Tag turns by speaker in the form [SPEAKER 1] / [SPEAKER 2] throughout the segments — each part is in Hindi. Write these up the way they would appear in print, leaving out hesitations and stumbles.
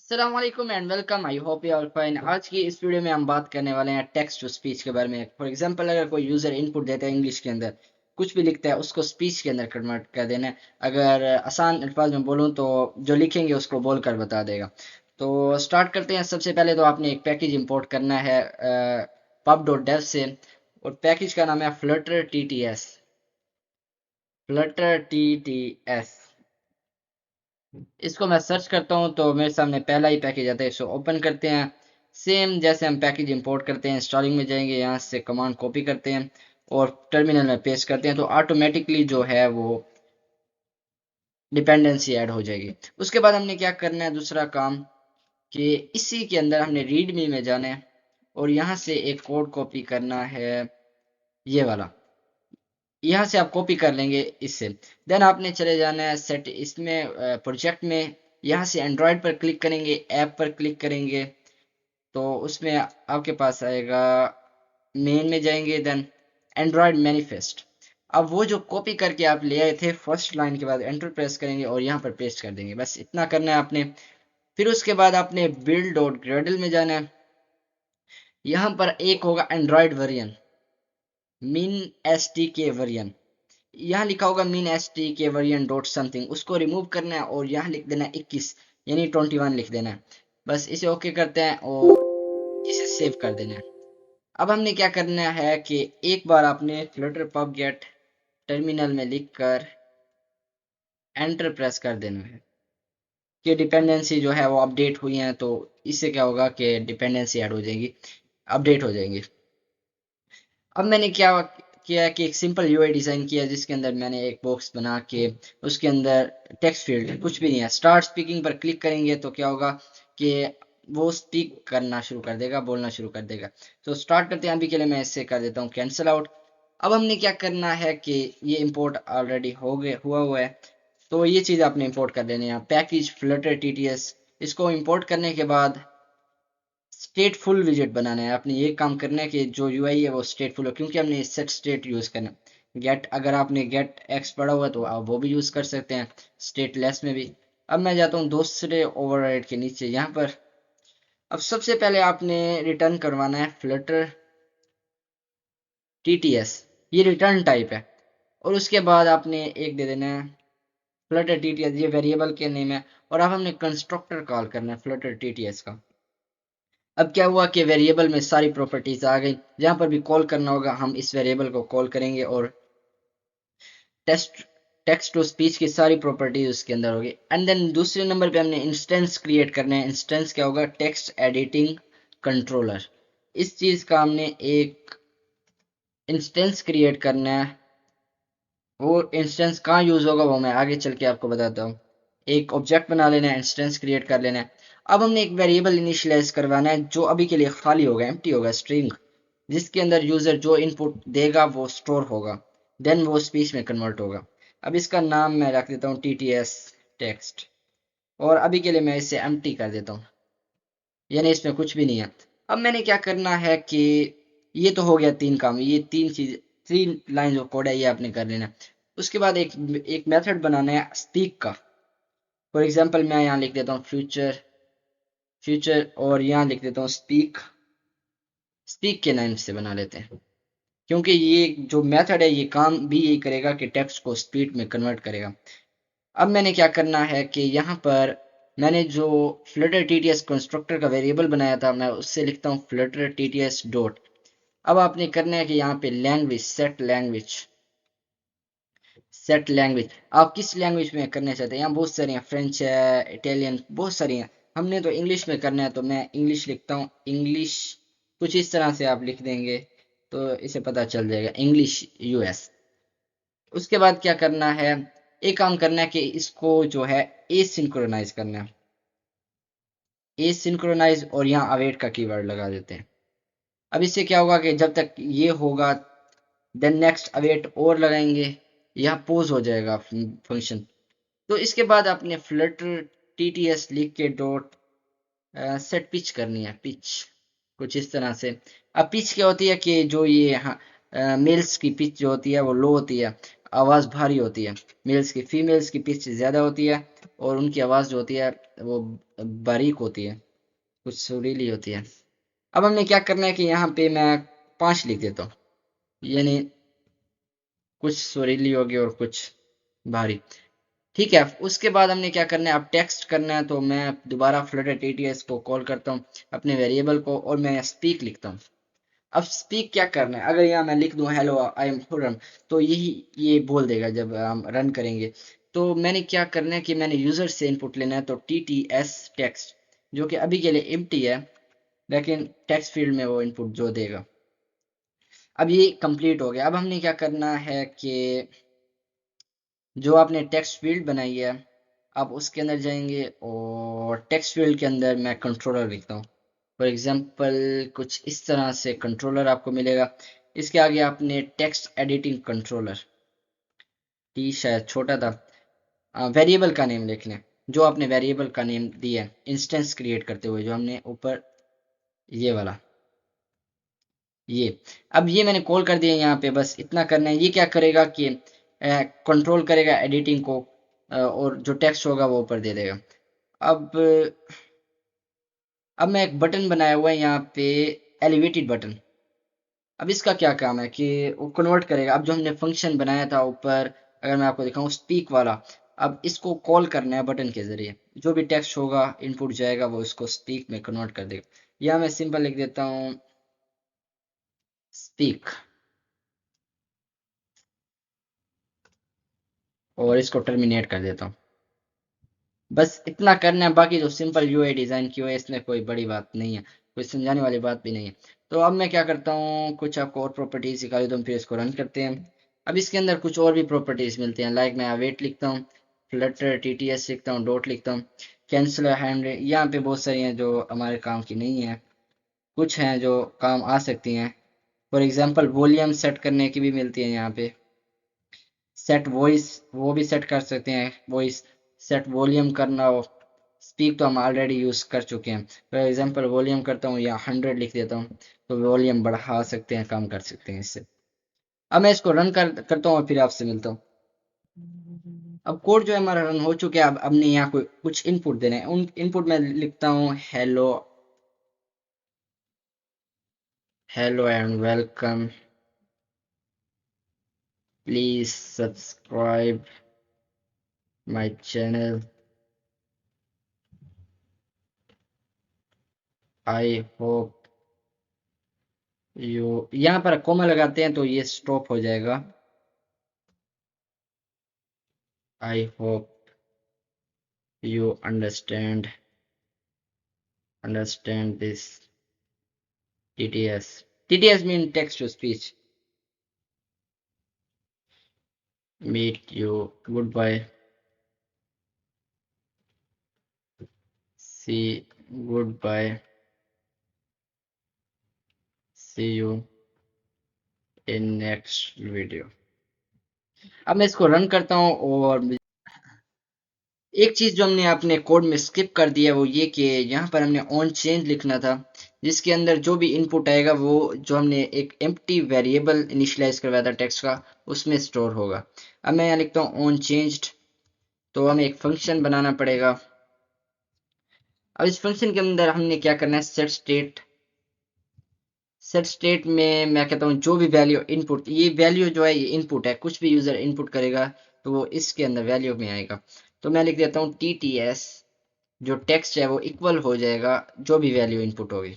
[SPEAKER 1] अस्सलामुअलैकुम and welcome. I hope you are fine. आज की इस वीडियो में हम बात करने वाले हैं टेक्स्ट टू स्पीच के बारे में। फॉर एग्जांपल, अगर कोई यूजर इनपुट देता है इंग्लिश के अंदर, कुछ भी लिखता है, उसको स्पीच के अंदर कन्वर्ट कर देना है। अगर आसान अल्फाज में बोलूँ तो जो लिखेंगे उसको बोलकर बता देगा। तो स्टार्ट करते हैं। सबसे पहले तो आपने एक पैकेज इंपोर्ट करना है pub.dev से, और पैकेज का नाम है फ्लटर TTS। Flutter TTS। इसको मैं सर्च करता हूँ तो मेरे सामने पहला ही पैकेज आता है। इसको ओपन करते हैं। सेम जैसे हम पैकेज इंपोर्ट करते हैं, इंस्टॉलिंग में जाएंगे, यहाँ से कमांड कॉपी करते हैं और टर्मिनल में पेस्ट करते हैं, तो ऑटोमेटिकली जो है वो डिपेंडेंसी ऐड हो जाएगी। उसके बाद हमने क्या करना है, दूसरा काम, कि इसी के अंदर हमने रीडमी में जाना है और यहाँ से एक कोड कॉपी करना है, ये वाला। यहाँ से आप कॉपी कर लेंगे इससे। देन आपने चले जाना है सेट इसमें, प्रोजेक्ट में। यहाँ से एंड्रॉयड पर क्लिक करेंगे, ऐप पर क्लिक करेंगे, तो उसमें आपके पास आएगा, मेन में जाएंगे, देन एंड्रॉयड मैनिफेस्ट। अब वो जो कॉपी करके आप ले आए थे, फर्स्ट लाइन के बाद एंटर प्रेस करेंगे और यहाँ पर पेस्ट कर देंगे। बस इतना करना है आपने। फिर उसके बाद आपने बिल्ड डॉट ग्रेडल में जाना है। यहाँ पर एक होगा एंड्रॉयड वेरिएंट, मिन एस टी के वेरिएंट। यहाँ लिखा होगा मिन एस टी के वेरिएंट डॉट समथिंग, उसको रिमूव करना है और यहाँ लिख देना है 21, यानी 21 लिख देना है। बस इसे ओके करते हैं और इसे सेव कर देना है। अब हमने क्या करना है कि एक बार आपने फ्लटर पब गेट टर्मिनल में लिखकर एंटर प्रेस कर देना है कि डिपेंडेंसी जो है वो अपडेट हुई है। तो इससे क्या होगा कि डिपेंडेंसी ऐड हो जाएगी, अपडेट हो जाएंगी। अब मैंने क्या किया है कि एक सिंपल यूआई डिजाइन किया, जिसके अंदर मैंने एक बॉक्स बना के उसके अंदर टेक्स्ट फील्ड कुछ भी नहीं है। स्टार्ट स्पीकिंग पर क्लिक करेंगे तो क्या होगा कि वो स्पीक करना शुरू कर देगा, बोलना शुरू कर देगा। तो स्टार्ट करते हैं। अभी के लिए मैं इससे कर देता हूँ कैंसिल आउट। अब हमने क्या करना है कि ये इंपोर्ट ऑलरेडी हो गए हुआ है, तो ये चीज़ आपने इंपोर्ट कर लेनी है। पैकेज फ्लटर TTS, इसको इंपोर्ट करने के बाद स्टेटफुल विजेट बनाना है। आपने ये काम करना है कि जो यूआई है वो स्टेटफुल हो, क्योंकि हमने सेट स्टेट यूज करना है। गेट, अगर आपने गेट एक्स पढ़ा हुआ है तो आप वो भी यूज कर सकते हैं, स्टेटलेस में भी। अब मैं जाता हूँ दूसरे ओवरराइड के नीचे यहाँ पर। अब सबसे पहले आपने रिटर्न करवाना है फ्लटर TTS, ये रिटर्न टाइप है। और उसके बाद आपने एक दे देना है फ्लटर TTS, ये वेरिएबल के नेम है। और अब हमने कंस्ट्रक्टर कॉल करना है फ्लटर TTS का। अब क्या हुआ कि वेरिएबल में सारी प्रॉपर्टीज आ गई। जहां पर भी कॉल करना होगा हम इस वेरिएबल को कॉल करेंगे और टेक्स्ट टेक्स्ट टू स्पीच की सारी प्रॉपर्टीज उसके अंदर होगी। एंड देन दूसरे नंबर पे हमने इंस्टेंस क्रिएट करना है। इंस्टेंस क्या होगा, टेक्स्ट एडिटिंग कंट्रोलर। इस चीज का हमने एक इंस्टेंस क्रिएट करना है। वो इंस्टेंस कहाँ यूज होगा वो मैं आगे चल के आपको बताता हूँ। एक ऑब्जेक्ट बना लेना है, इंस्टेंस क्रिएट कर लेना है। अब हमने एक वेरिएबल इनिशियलाइज करवाना है जो अभी के लिए खाली होगा, एम्प्टी होगा, स्ट्रिंग, जिसके अंदर यूजर जो इनपुट देगा वो स्टोर होगा, देन वो स्पीच में कन्वर्ट होगा। अब इसका नाम मैं रख देता हूँ TTS टेक्स्ट, और अभी के लिए मैं इसे एम्प्टी कर देता हूँ, यानी इसमें कुछ भी नहीं है। अब मैंने क्या करना है कि ये तो हो गया तीन काम, ये तीन चीज, थ्री लाइन ऑफ कोड है, ये आपने कर लेना। उसके बाद एक एक मेथड बनाना है स्पीक का। फॉर एग्जांपल मैं यहाँ लिख देता हूँ फ्यूचर फ्यूचर, और यहाँ लिख देता हूँ स्पीक। स्पीक के नाम से बना लेते हैं, क्योंकि ये जो मेथड है ये काम भी यही करेगा कि टेक्स्ट को स्पीड में कन्वर्ट करेगा। अब मैंने क्या करना है कि यहाँ पर मैंने जो फ्लटर TTS कंस्ट्रक्टर का वेरिएबल बनाया था, मैं उससे लिखता हूँ फ्लटर TTS डॉट। अब आपने करना है कि यहाँ पे लैंग्वेज, सेट लैंग्वेज आप किस लैंग्वेज में करना चाहते हैं। यहाँ बहुत सारी हैं, फ्रेंच है, इटालियन, बहुत सारी हैं। हमने तो इंग्लिश में करना है, तो मैं इंग्लिश लिखता हूँ। इंग्लिश कुछ इस तरह से आप लिख देंगे तो इसे पता चल जाएगा, इंग्लिश US। उसके बाद क्या करना है, एक काम करना है कि इसको जो है एसिंक्रोनाइज करना है, एसिंक्रोनाइज, और यहाँ अवेट का कीवर्ड लगा देते हैं। अब इससे क्या होगा कि जब तक ये होगा, देन नेक्स्ट अवेट और लगाएंगे, यहाँ पोज हो जाएगा फंक्शन। तो इसके बाद आपने फ्लटर TTS लिख के डॉट सेट पिच करनी है, पिच कुछ इस तरह से। अब पिच क्या होती है कि जो ये यहाँ मेल्स की पिच जो होती है वो लो होती है, आवाज भारी होती है मेल्स की, फीमेल्स की पिच ज्यादा होती है। और उनकी आवाज़ जो होती है वो बारीक होती है, कुछ सुरीली होती है। अब हमने क्या करना है कि यहाँ पे मैं 5 लिख देता हूँ, यानी कुछ सुरीली होगी और कुछ भारी। ठीक है, उसके बाद हमने क्या करना है, अब टेक्स्ट करना है, तो मैं दोबारा फ्लटर टीटीएस को कॉल करता हूँ अपने वेरिएबल को, और मैं स्पीक लिखता हूँ। अब स्पीक क्या करना है, अगर यहाँ मैं लिख दूं हेलो आई एम खुरम, तो यही ये बोल देगा जब हम रन करेंगे। तो मैंने क्या करना है कि मैंने यूजर से इनपुट लेना है, तो टी टी एस टेक्स्ट, जो कि अभी के लिए एम्प्टी है, लेकिन टेक्स्ट फील्ड में वो इनपुट जो देगा। अब ये कंप्लीट हो गया। अब हमने क्या करना है कि जो आपने टेक्स्ट फील्ड बनाई है, आप उसके अंदर जाएंगे और टेक्स्ट फील्ड के अंदर मैं कंट्रोलर लिखता हूँ। फॉर एग्जांपल कुछ इस तरह से कंट्रोलर आपको मिलेगा। इसके आगे आपने टेक्स्ट एडिटिंग कंट्रोलर, टी शायद छोटा था, वेरिएबल का नेम लिख लें, जो आपने वेरिएबल का नेम दिया है इंस्टेंस क्रिएट करते हुए, जो हमने ऊपर ये वाला, ये। अब ये मैंने कॉल कर दिया यहाँ पे, बस इतना करना है। ये क्या करेगा कि कंट्रोल करेगा एडिटिंग को, और जो टेक्स्ट होगा वो ऊपर दे देगा। अब अब मैं एक बटन बनाया हुआ है यहाँ पे, एलिवेटेड बटन। अब इसका क्या काम है कि वो कन्वर्ट करेगा। अब जो हमने फंक्शन बनाया था ऊपर, अगर मैं आपको दिखाऊं स्पीक वाला, अब इसको कॉल करना है बटन के जरिए, जो भी टेक्स्ट होगा इनपुट जाएगा वो इसको स्पीक में कन्वर्ट कर देगा। या मैं सिंपल लिख देता हूँ स्पीक, और इसको टर्मिनेट कर देता हूँ। बस इतना करना है, बाकी जो सिंपल यूआई डिजाइन की हुई है इसमें कोई बड़ी बात नहीं है, कोई समझाने वाली बात भी नहीं है। तो अब मैं क्या करता हूँ, कुछ आपको और प्रॉपर्टीज सिखा देता हूँ, फिर इसको रन करते हैं। अब इसके अंदर कुछ और भी प्रॉपर्टीज मिलती हैं, लाइक मैं अवेट लिखता हूँ, फ्लटर टीटीएस लिखता हूँ, डॉट लिखता हूँ, कैंसिल हैंड, यहाँ पे बहुत सारी हैं जो हमारे काम की नहीं है, कुछ हैं जो काम आ सकती हैं। फॉर एग्जाम्पल वॉल्यूम सेट करने की भी मिलती है यहाँ पे, सेट वॉइस, वो भी सेट कर सकते हैं वॉइस, सेट वॉल्यूम करना हो। स्पीक तो हम ऑलरेडी यूज कर चुके हैं। फॉर एग्जांपल वॉल्यूम करता हूँ या 100 लिख देता हूँ, तो वॉल्यूम बढ़ा सकते हैं, काम कर सकते हैं इससे। अब मैं इसको रन करता हूँ और फिर आपसे मिलता हूँ। अब कोड जो है हमारा रन हो चुका है। अब हमने यहाँ कोई कुछ इनपुट देने हैं, उन इनपुट में लिखता हूँ hello, hello and welcome, please subscribe my channel, I hope you, यहाँ पर कॉमा लगाते हैं तो ये स्टॉप हो जाएगा। आई hope you understand this TTS. TTS mean text to speech. Meet you. Goodbye. See. Goodbye. See you in next video. अब मैं इसको रन करता हूँ, और एक चीज जो हमने अपने कोड में स्किप कर दिया वो ये कि यहाँ पर हमने ऑन चेंज लिखना था, जिसके अंदर जो भी इनपुट आएगा वो जो हमने एक एम्प्टी वेरिएबल इनिशियलाइज करवाया था टेक्स्ट का, उसमें स्टोर होगा। अब मैं यहाँ लिखता हूँ ऑन चेंज्ड, तो हमें एक फंक्शन बनाना पड़ेगा। अब इस फंक्शन के अंदर हमने क्या करना है, सेट स्टेट। सेट स्टेट में मैं कहता हूँ जो भी वैल्यू इनपुट, ये वैल्यू जो है ये इनपुट है, कुछ भी यूजर इनपुट करेगा तो वो इसके अंदर वैल्यू में आएगा। तो मैं लिख देता हूँ TTS, जो टेक्स्ट है वो इक्वल हो जाएगा जो भी वैल्यू इनपुट होगी।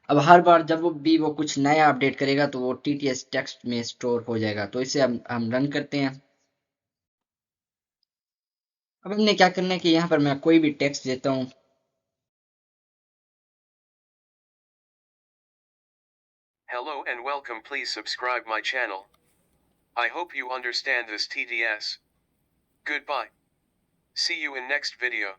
[SPEAKER 1] अब हर बार जब वो कुछ नया अपडेट करेगा तो वो TTS टेक्स्ट में स्टोर हो जाएगा। तो इसे हम रन करते हैं। अब हमने क्या करना है कि यहाँ पर मैं कोई भी टेक्स्ट देता हूँ।
[SPEAKER 2] Hello and welcome, please subscribe my channel. I hope you understand this TDS. Goodbye. See you in next video.